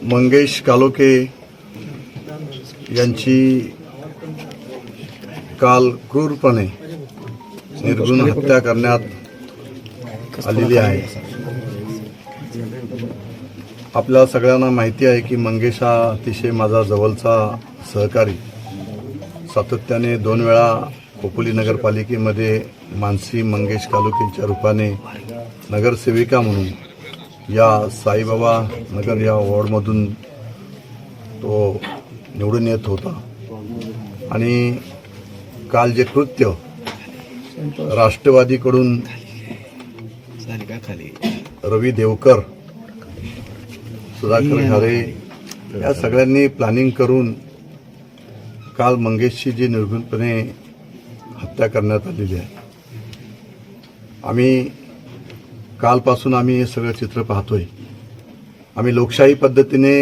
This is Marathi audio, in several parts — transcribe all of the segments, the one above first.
मंगेश कालोखे यांची काल क्रूरपणे निर्घृण हत्या करण्यात आलेली आहे। आपल्या सगळ्यांना माहिती आहे की मंगेश हा अतिशय माझा जवळचा सहकारी। सातत्याने 2 वेळा खोपोली नगरपालिकेमध्ये मानसी मंगेश कालोखेंच्या रूपाने नगरसेविका म्हणून या साईबाबा नगर या वॉर्डमधून तो निवडून येत होता। आणि काल जे कृत्य राष्ट्रवादीकडून रवी देवकर, सुधाकर घारे या सगळ्यांनी प्लॅनिंग करून काल मंगेशची जी निर्घृणपणे हत्या करण्यात आलेली आहे। आम्ही कालपासून हे सगळं चित्र पाहतोय। आम्ही लोकशाही पद्धतीने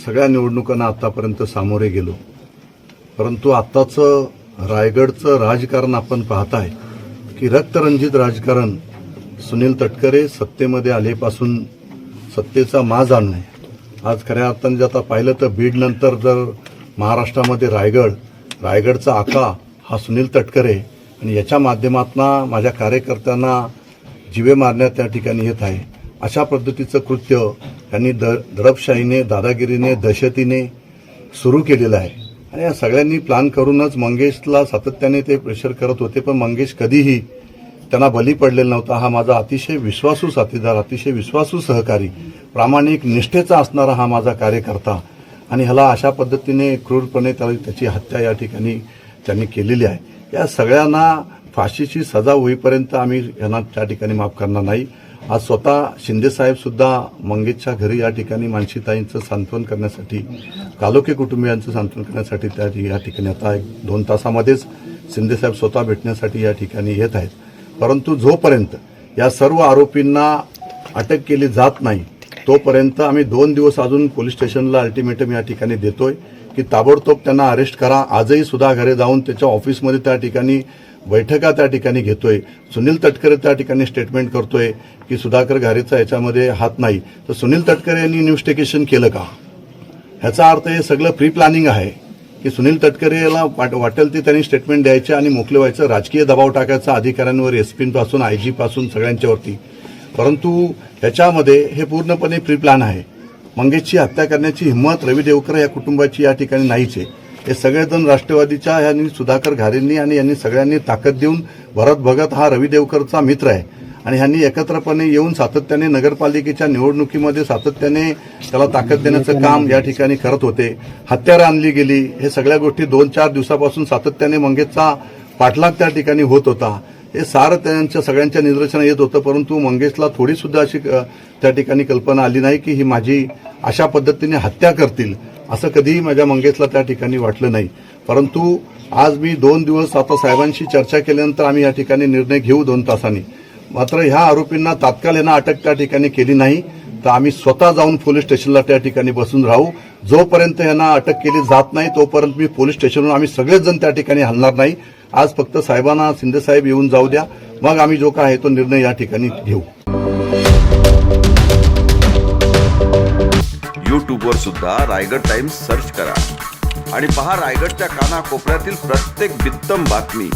सगळ्या निवडणुकांना आतापर्यंत सामोरे गेलो, परंतु आत्ताचं रायगडचं राजकारण आपण पाहताय की रक्तरंजित राजकारण। सुनील तटकरे सत्तेमध्ये आलेपासून सत्तेचा माज आणून आज खऱ्या अर्थाने जर आता पाहिलं तर बीड नंतर जर महाराष्ट्रामध्ये रायगडचा आका हा सुनील तटकरे आणि याच्या माध्यमातून माझ्या कार्यकर्त्यांना जीवे मारण्यात त्या ठिकाणी येत आहे। अशा पद्धतीचं कृत्य त्यांनी दडपशाहीने, दादागिरीने, दहशतीने सुरू केलेलं आहे। आणि या सगळ्यांनी प्लॅन करूनच मंगेशला सातत्याने ते प्रेशर करत होते, पण मंगेश कधीही त्यांना बली पडलेला नव्हता। हा माझा अतिशय विश्वासू साथीदार, अतिशय विश्वासू सहकारी, प्रामाणिक निष्ठेचा असणारा हा माझा कार्यकर्ता आणि ह्याला अशा पद्धतीने क्रूरपणे त्याची हत्या या ठिकाणी त्यांनी केलेली आहे। या सगळ्यांना फाशीची सजा होईपर्यंत आम्ही यांना त्या ठिकाणी माफ करणार नाही। आज स्वतः शिंदेसाहेब सुद्धा मंगेशच्या घरी या ठिकाणी मानसीताईंचं सांत्वन करण्यासाठी, कालोखे कुटुंबियांचं सांत्वन करण्यासाठी या ठिकाणी आता 1-2 तासामध्येच शिंदेसाहेब स्वतः भेटण्यासाठी या ठिकाणी येत आहेत। परंतु जोपर्यंत या सर्व आरोपींना अटक केली जात नाही तोपर्यंत आम्ही 2 दिवस अजून पोलीस स्टेशनला अल्टिमेटम या ठिकाणी देतोय की ताबडतोब त्यांना अरेस्ट करा। आजही सुद्धा घरे जाऊन त्याच्या ऑफिसमध्ये त्या ठिकाणी बैठका त्या ठिकाणी घेतोय। सुनील तटकरे त्या ठिकाणी स्टेटमेंट करतोय की सुधाकर घारेचा याच्यामध्ये हात नाही, तर सुनील तटकरे यांनी इन्व्हेस्टिगेशन केलं का? ह्याचा अर्थ हे सगळं प्री प्लॅनिंग आहे की सुनील तटकरेला वाटेल ते त्यांनी स्टेटमेंट द्यायचे आणि मोकळे व्हायचं, राजकीय दबाव टाकायचा अधिकाऱ्यांवर, एसपीपासून आयजी पासून सगळ्यांच्यावरती। परंतु ह्याच्यामध्ये हे पूर्णपणे प्री प्लॅन आहे। मंगेशची हत्या करण्याची हिंमत रवी देवकर या कुटुंबाची या ठिकाणी नाहीच आहे। हे सगळेजण राष्ट्रवादीच्या यांनी, सुधाकर घारेंनी आणि यांनी सगळ्यांनी ताकद देऊन, भरत भगत हा रवी देवकरचा मित्र आहे आणि ह्यांनी एकत्रपणे येऊन सातत्याने नगरपालिकेच्या निवडणुकीमध्ये सातत्याने त्याला ताकद देण्याचं काम या ठिकाणी करत होते। हत्यारं आणली गेली, हे सगळ्या गोष्टी 2-4 दिवसापासून सातत्याने मंगेशचा पाठलाग त्या ठिकाणी होत होता। हे सारं त्यांच्या सगळ्यांच्या निदर्शनास येत होतं, परंतु मंगेशला थोडी सुद्धा अशी त्या ठिकाणी कल्पना आली नाही की ही माझी अशा पद्धतीने हत्या करतील, असं कधीही माझ्या मंगेशला त्या ठिकाणी वाटलं नाही। परंतु आज मी 2 दिवस आता साहेबांशी चर्चा केल्यानंतर आम्ही या ठिकाणी निर्णय घेऊ 2 तासांनी। मात्र ह्या आरोपींना तात्काळ यांना अटक त्या ठिकाणी केली नाही तर आम्ही स्वतः जाऊन पोलीस स्टेशनला त्या ठिकाणी बसून राहू। जोपर्यंत यांना अटक केली जात नाही तोपर्यंत मी पोलीस स्टेशनवर आम्ही सगळेच जण त्या ठिकाणी हलणार नाही। आज फक्त साहेबांना, शिंदेसाहेब येऊन जाऊ द्या, मग आम्ही जो काय आहे तो निर्णय या ठिकाणी घेऊ। यूट्यूबवर सुद्धा रायगड टाइम्स सर्च करा आणि पहा रायगडच्या कानाकोपऱ्यातील प्रत्येक बित्तम बातमी।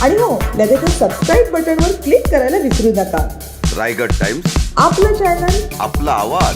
आणि हो, लगेच सबस्क्राईब बटनवर क्लिक करायला विसरू नका। रायगड टाइम्स, आपलं चॅनल, आपला आवाज।